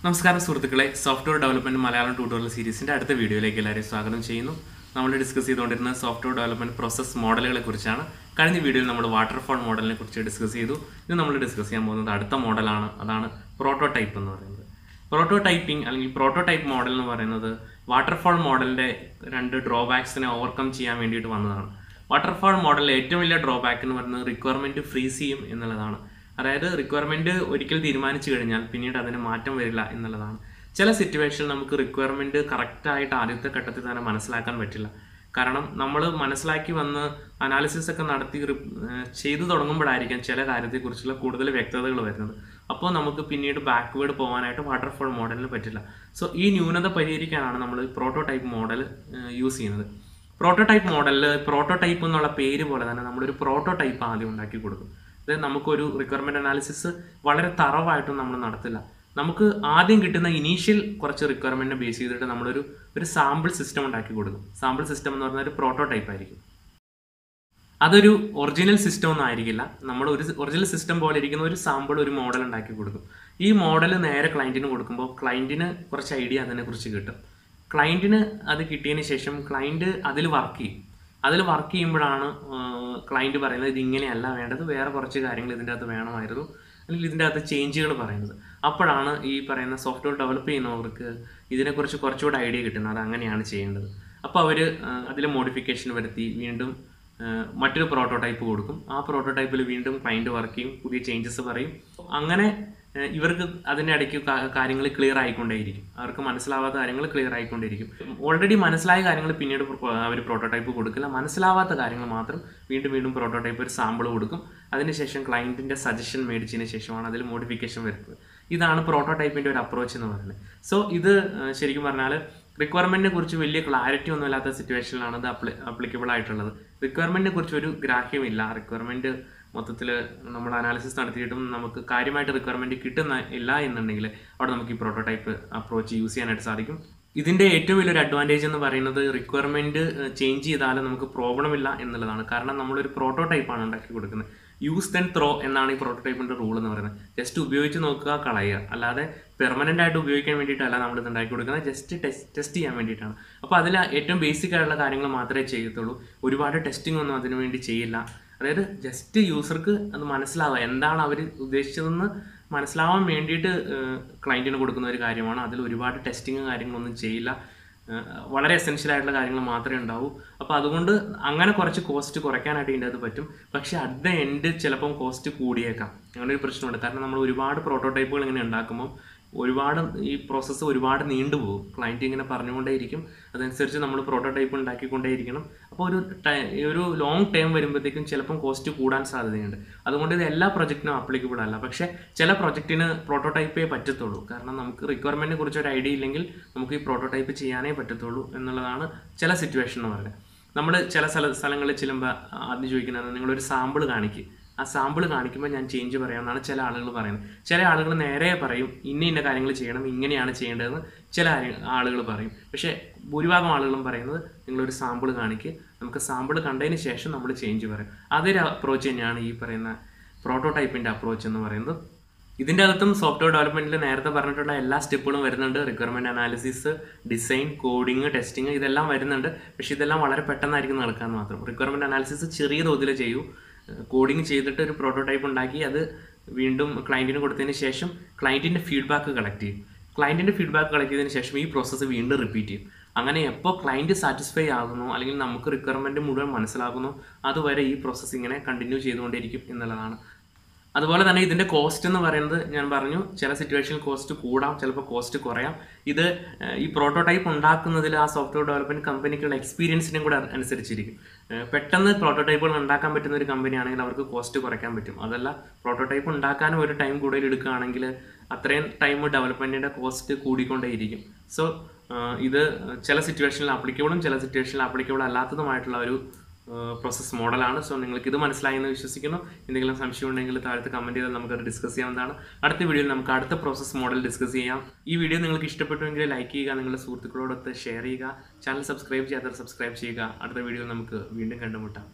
നമസ്കാരം സുഹൃത്തുക്കളെ, software development Malayalam tutorial സീരീസിന്റെ അടുത്ത വീഡിയോയിലേക്ക് എല്ലാവരെയും സ്വാഗതം ചെയ്യുന്നു. നമ്മൾ ഡിസ്കസ് ചെയ്തുകൊണ്ടിരുന്ന സോഫ്റ്റ്വെയർ ഡെവലപ്മെന്റ് പ്രോസസ് മോഡലുകളെ കുറിച്ചാണ്. കഴിഞ്ഞ വീഡിയോയിൽ നമ്മൾ വാട്ടർഫാൾ മോഡലിനെ കുറിച്ച് ഡിസ്കസ് ചെയ്തു. ഇന്ന് നമ്മൾ ഡിസ്കസ് ചെയ്യാൻ പോകുന്നത് അടുത്ത മോഡലാണ്. അതാണ് പ്രോട്ടോടൈപ്പ് എന്ന് പറയുന്നത്. പ്രോട്ടോടൈപ്പിംഗ് അല്ലെങ്കിൽ പ്രോട്ടോടൈപ്പ് മോഡൽ എന്ന് പറയുന്നത് വാട്ടർഫാൾ മോഡലിന്റെ രണ്ട് ഡ്രോബാക്സിനെ ഓവർകം ചെയ്യാൻ വേണ്ടിയിട്ട് വന്നതാണ്. വാട്ടർഫാൾ മോഡലിലെ ഏറ്റവും വലിയ ഡ്രോബാക്ക് എന്ന് പറയുന്നത് റിക്വയർമെന്റ് ഫ്രീസ് ചെയ്യും എന്നുള്ളതാണ്. അതായത് റിക്വയർമെന്റ് ഒരിക്കൽ തീരുമാനിച്ചു കഴിഞ്ഞാൽ പിന്നീട് അതിന് മാറ്റം വരില്ല എന്നുള്ളതാണ്. ചില സിറ്റുവേഷനിൽ നമുക്ക് റിക്വയർമെന്റ് കറക്റ്റായിട്ട് ആദ്യത്തെ ഘട്ടത്തിൽ തന്നെ മനസ്സിലാക്കാൻ പറ്റില്ല. കാരണം നമ്മൾ മനസ്സിലാക്കി വന്ന് അനാലിസിസ് ഒക്കെ നടത്തി ചെയ്തു തുടങ്ങുമ്പോഴായിരിക്കാം ചില കാര്യത്തെക്കുറിച്ചുള്ള കൂടുതൽ വ്യക്തതകൾ വരുന്നത്. അപ്പോൾ നമുക്ക് പിന്നീട് ബാക്ക്വേർഡ് പോകാനായിട്ട് വാട്ടർഫാൾ മോഡലിന് പറ്റില്ല. സോ ഈ ന്യൂനത പരിഹരിക്കാനാണ് നമ്മൾ പ്രോട്ടോടൈപ്പ് മോഡൽ യൂസ് ചെയ്യുന്നത്. പ്രോട്ടോടൈപ്പ് മോഡലിൽ പ്രോട്ടോടൈപ്പ് എന്നുള്ള പേര് പോലെ തന്നെ നമ്മളൊരു പ്രോട്ടോടൈപ്പ് ആദ്യം ഉണ്ടാക്കി കൊടുക്കും. അതായത് നമുക്കൊരു റിക്വയർമെന്റ് അനാലിസിസ് വളരെ തറവായിട്ടും നമ്മൾ നടത്തില്ല. നമുക്ക് ആദ്യം കിട്ടുന്ന ഇനീഷ്യൽ കുറച്ച് റിക്വയർമെന്റിനെ ബേസ് ചെയ്തിട്ട് നമ്മളൊരു സാമ്പിൾ സിസ്റ്റം ഉണ്ടാക്കി കൊടുക്കും. സാമ്പിൾ സിസ്റ്റം എന്ന് പറഞ്ഞാൽ ഒരു പ്രോട്ടോടൈപ്പ് ആയിരിക്കും. അതൊരു ഒറിജിനൽ സിസ്റ്റം ഒന്നും ആയിരിക്കില്ല. നമ്മൾ ഒരു ഒറിജിനൽ സിസ്റ്റം പോലെ ഇരിക്കുന്ന ഒരു സാമ്പിൾ, ഒരു മോഡൽ ഉണ്ടാക്കി കൊടുക്കും. ഈ മോഡൽ നേരെ ക്ലയന്റിന് കൊടുക്കുമ്പോൾ ക്ലയന്റിന് കുറച്ച് ഐഡിയ അതിനെക്കുറിച്ച് കിട്ടും. ക്ലയന്റിന് അത് കിട്ടിയതിന് ശേഷം ക്ലയന്റ് അതിൽ വർക്ക് ചെയ്യും. അതിൽ വർക്ക് ചെയ്യുമ്പോഴാണ് ക്ലയന്റ് പറയുന്നത് ഇത് ഇങ്ങനെയല്ല വേണ്ടത്, വേറെ കുറച്ച് കാര്യങ്ങൾ ഇതിൻ്റെ അകത്ത് വേണമായിരുന്നു, അല്ലെങ്കിൽ ഇതിൻ്റെ അകത്ത് ചേഞ്ചുകൾ പറയുന്നത്. അപ്പോഴാണ് ഈ പറയുന്ന സോഫ്റ്റ്വെയർ ഡെവലപ്പ് ചെയ്യുന്നവർക്ക് ഇതിനെക്കുറിച്ച് കുറച്ചുകൂടെ ഐഡിയ കിട്ടുന്നത്. അത് അങ്ങനെയാണ് ചെയ്യേണ്ടത്. അപ്പോൾ അവർ അതിൽ മോഡിഫിക്കേഷൻ വരുത്തി വീണ്ടും മറ്റൊരു പ്രോട്ടോടൈപ്പ് കൊടുക്കും. ആ പ്രോട്ടോടൈപ്പിൽ വീണ്ടും ക്ലയന്റ് വർക്ക് ചെയ്യും, പുതിയ ചേഞ്ചസ് പറയും. അങ്ങനെ ഇവർക്ക് അതിൻ്റെ ഇടയ്ക്ക് കാര്യങ്ങൾ ക്ലിയർ ആയിക്കൊണ്ടേയിരിക്കും. അവർക്ക് മനസ്സിലാവാത്ത കാര്യങ്ങൾ ക്ലിയർ ആയിക്കൊണ്ടേയിരിക്കും. ഓൾറെഡി മനസ്സിലായ കാര്യങ്ങൾ പിന്നീട് അവർ പ്രോട്ടോടൈപ്പ് കൊടുക്കില്ല. മനസ്സിലാവാത്ത കാര്യങ്ങൾ മാത്രം വീണ്ടും പ്രോട്ടോടൈപ്പ് ഒരു സാമ്പിൾ കൊടുക്കും. അതിനുശേഷം ക്ലയന്റിന്റെ സജഷൻ മേടിച്ചതിന് ശേഷമാണ് അതിൽ മോഡിഫിക്കേഷൻ വരുന്നത്. ഇതാണ് പ്രോട്ടോടൈപ്പിന്റെ ഒരു അപ്രോച്ച് എന്ന് പറയുന്നത്. സോ ഇത് ശരിക്കും പറഞ്ഞാൽ റിക്വയർമെന്റിനെ കുറിച്ച് വലിയ ക്ലാരിറ്റി ഒന്നും ഇല്ലാത്ത സിറ്റുവേഷനിലാണ് ഇത് അപ്ലിക്കബിൾ ആയിട്ടുള്ളത്. റിക്വയർമെന്റിനെ കുറിച്ച് ഒരു ഗ്രാഹ്യമില്ല. റിക്വയർമെന്റ് മൊത്തത്തിൽ നമ്മൾ അനാലിസിസ് നടത്തിയിട്ടും നമുക്ക് കാര്യമായിട്ട് റിക്വയർമെന്റ് ഇല്ല എന്നുണ്ടെങ്കിൽ അവിടെ നമുക്ക് ഈ പ്രോട്ടോടൈപ്പ് അപ്രോച്ച് യൂസ് ചെയ്യാനായിട്ട് സാധിക്കും. ഇതിന്റെ ഏറ്റവും വലിയൊരു അഡ്വാൻറ്റേജ് എന്ന് പറയുന്നത് റിക്വയർമെന്റ് ചേഞ്ച് ചെയ്താലും നമുക്ക് പ്രോബ്ലം ഇല്ല എന്നുള്ളതാണ്. കാരണം നമ്മളൊരു പ്രോട്ടോടൈപ്പാണ് ഉണ്ടാക്കി കൊടുക്കുന്നത്. യൂസ് ദെൻ ത്രോ എന്നാണ് ഈ പ്രോട്ടോടൈപ്പിന്റെ റൂൾ എന്ന് പറയുന്നത്. ജസ്റ്റ് ഉപയോഗിച്ച് നോക്കുക, കളയുക. അല്ലാതെ പെർമനന്റ് ആയിട്ട് ഉപയോഗിക്കാൻ വേണ്ടിയിട്ടല്ല നമ്മൾ ഇത് ഉണ്ടാക്കി കൊടുക്കുന്നത്. ജസ്റ്റ് ടെസ്റ്റ് ചെയ്യാൻ വേണ്ടിയിട്ടാണ്. അപ്പോൾ അതിൽ ഏറ്റവും ബേസിക് ആയിട്ടുള്ള കാര്യങ്ങൾ മാത്രമേ ചെയ്യത്തുള്ളൂ. ഒരുപാട് ടെസ്റ്റിംഗ് ഒന്നും അതിനു വേണ്ടി ചെയ്യില്ല. അതായത് ജസ്റ്റ് യൂസർക്ക് അത് മനസ്സിലാവുക, എന്താണ് അവർ ഉദ്ദേശിച്ചതെന്ന് മനസ്സിലാവാൻ വേണ്ടിയിട്ട് ക്ലയന്റിന് കൊടുക്കുന്ന ഒരു കാര്യമാണ്. അതിൽ ഒരുപാട് ടെസ്റ്റിങ്ങും കാര്യങ്ങളൊന്നും ചെയ്യില്ല. വളരെ എസെൻഷ്യൽ ആയിട്ടുള്ള കാര്യങ്ങൾ മാത്രമേ ഉണ്ടാവൂ. അപ്പോൾ അതുകൊണ്ട് അങ്ങനെ കുറച്ച് കോസ്റ്റ് കുറയ്ക്കാനായിട്ട് ഇതിൻ്റെ അത് പറ്റും. പക്ഷേ അറ്റ് ദ എൻഡ് ചിലപ്പം കോസ്റ്റ് കൂടിയേക്കാം. അങ്ങനെ ഒരു പ്രശ്നമുണ്ട്. കാരണം നമ്മൾ ഒരുപാട് പ്രോട്ടോടൈപ്പുകൾ ഇങ്ങനെ ഉണ്ടാക്കുമ്പോൾ ഈ പ്രോസസ്സ് ഒരുപാട് നീണ്ടുപോകും. ക്ലയന്റ് ഇങ്ങനെ പറഞ്ഞുകൊണ്ടേയിരിക്കും. അതനുസരിച്ച് നമ്മൾ പ്രോട്ടോടൈപ്പ് ഉണ്ടാക്കിക്കൊണ്ടേയിരിക്കണം. അപ്പോൾ ഒരു ലോങ് ടേം വരുമ്പോഴത്തേക്കും ചിലപ്പം കോസ്റ്റ് കൂടാൻ സാധ്യതയുണ്ട്. അതുകൊണ്ട് ഇത് എല്ലാ പ്രൊജക്റ്റിനും ആപ്ലിക്കബിൾ അല്ല. പക്ഷേ ചില പ്രൊജക്റ്റിന് പ്രോട്ടോടൈപ്പേ പറ്റത്തുള്ളൂ. കാരണം നമുക്ക് റിക്വയർമെന്റിനെ കുറിച്ച് ഒരു ഐഡിയ ഇല്ലെങ്കിൽ നമുക്ക് ഈ പ്രോട്ടോടൈപ്പ് ചെയ്യാനേ പറ്റത്തുള്ളൂ എന്നുള്ളതാണ് ചില സിറ്റുവേഷൻ എന്ന് പറയുന്നത്. നമ്മൾ ചില സ്ഥലങ്ങളിൽ ചെല്ലുമ്പോൾ ആദ്യം ചോദിക്കുന്നത് നിങ്ങളൊരു സാമ്പിൾ കാണിക്കുക. ആ സാമ്പിൾ കാണിക്കുമ്പോൾ ഞാൻ ചേഞ്ച് പറയാമെന്നാണ് ചില ആളുകൾ പറയുന്നത്. ചില ആളുകൾ നേരെ പറയും ഇന്ന കാര്യങ്ങൾ ചെയ്യണം, ഇങ്ങനെയാണ് ചെയ്യേണ്ടതെന്ന് ചില ആളുകൾ പറയും. പക്ഷേ ഭൂരിഭാഗം ആളുകളും പറയുന്നത് നിങ്ങളൊരു സാമ്പിൾ കാണിക്കുക, നമുക്ക് സാമ്പിൾ കണ്ടതിന് ശേഷം നമ്മൾ ചേഞ്ച് പറയും. അതൊരു അപ്രോച്ച് തന്നെയാണ് ഈ പറയുന്ന പ്രോട്ടോടൈപ്പിൻ്റെ അപ്രോച്ച് എന്ന് പറയുന്നത്. ഇതിൻ്റെ അകത്തും സോഫ്റ്റ്വെയർ ഡെവലപ്മെൻറ്റിൽ നേരത്തെ പറഞ്ഞിട്ടുള്ള എല്ലാ സ്റ്റെപ്പുകളും വരുന്നുണ്ട്. Requirement analysis, design, coding, testing ഇതെല്ലാം വരുന്നുണ്ട്. പക്ഷേ ഇതെല്ലാം വളരെ പെട്ടെന്നായിരിക്കും നടക്കാമെന്ന് മാത്രം. റിക്വയർമെൻറ്റ് അനാലിസിസ് ചെറിയ തോതിൽ ചെയ്യൂ. കോഡിങ് ചെയ്തിട്ട് ഒരു പ്രോട്ടോടൈപ്പ് ഉണ്ടാക്കി അത് വീണ്ടും ക്ലയന്റിന് കൊടുത്തതിന് ശേഷം ക്ലയന്റിന്റെ ഫീഡ്ബാക്ക് കളക്ട് ചെയ്യും. ക്ലയന്റിന്റെ ഫീഡ്ബാക്ക് കളക്ട് ചെയ്തതിന് ശേഷം ഈ പ്രോസസ്സ് വീണ്ടും റിപ്പീറ്റ് ചെയ്യും. അങ്ങനെ എപ്പോൾ ക്ലയന്റ് സാറ്റിസ്ഫൈ ആകുന്നു അല്ലെങ്കിൽ നമുക്ക് റിക്വയർമെന്റ് മുഴുവൻ മനസ്സിലാകുന്നു അതുവരെ ഈ പ്രോസസ്സ് ഇങ്ങനെ കണ്ടിന്യൂ ചെയ്തുകൊണ്ടിരിക്കും എന്നുള്ളതാണ്. അതുപോലെ തന്നെ ഇതിൻ്റെ കോസ്റ്റ് എന്ന് പറയുന്നത് ഞാൻ പറഞ്ഞു, ചില സിറ്റുവേഷനിൽ കോസ്റ്റ് കൂടാം, ചിലപ്പോൾ കോസ്റ്റ് കുറയാം. ഇത് ഈ പ്രോട്ടോടൈപ്പ് ഉണ്ടാക്കുന്നതിൽ ആ സോഫ്റ്റ്വെയർ ഡെവലപ്മെൻറ്റ് കമ്പനിക്കുള്ള എക്സ്പീരിയൻസിനും കൂടെ അനുസരിച്ചിരിക്കും. പെട്ടെന്ന് പ്രോട്ടോടൈപ്പുകൾ ഉണ്ടാക്കാൻ പറ്റുന്ന ഒരു കമ്പനി ആണെങ്കിൽ അവർക്ക് കോസ്റ്റ് കുറയ്ക്കാൻ പറ്റും. അതല്ല, പ്രോട്ടോടൈപ്പ് ഉണ്ടാക്കാനും ഒരു ടൈം കൂടുതൽ എടുക്കുകയാണെങ്കിൽ അത്രയും ടൈം ഡെവലപ്മെൻറ്റിൻ്റെ കോസ്റ്റ് കൂടിക്കൊണ്ടേയിരിക്കും. സോ ഇത് ചില സിറ്റുവേഷനിൽ ആപ്ലിക്കബിളും ചില സിറ്റുവേഷനിൽ ആപ്ലിക്കബിൾ അല്ലാത്തതുമായിട്ടുള്ള ഒരു പ്രോസസ് മോഡലാണ്. സോ നിങ്ങൾക്ക് ഇത് മനസ്സിലായി എന്ന് വിശ്വസിക്കുന്നു. എന്തെങ്കിലും സംശയം ഉണ്ടെങ്കിൽ താഴത്ത് കമൻറ്റ് ചെയ്താൽ നമുക്കത് ഡിസ്കസ് ചെയ്യാവുന്നതാണ്. അടുത്ത വീഡിയോയിൽ നമുക്ക് അടുത്ത പ്രോസസ് മോഡൽ ഡിസ്കസ് ചെയ്യാം. ഈ വീഡിയോ നിങ്ങൾക്ക് ഇഷ്ടപ്പെട്ടുവെങ്കിൽ ലൈക്ക് ചെയ്യുക, നിങ്ങളുടെ സുഹൃത്തുക്കളോടൊത്ത് ഷെയർ ചെയ്യുക, ചാനൽ സബ്സ്ക്രൈബ് ചെയ്യാത്തവർ സബ്സ്ക്രൈബ് ചെയ്യുക. അടുത്ത വീഡിയോയിൽ നമുക്ക് വീണ്ടും കണ്ടുമുട്ടാം.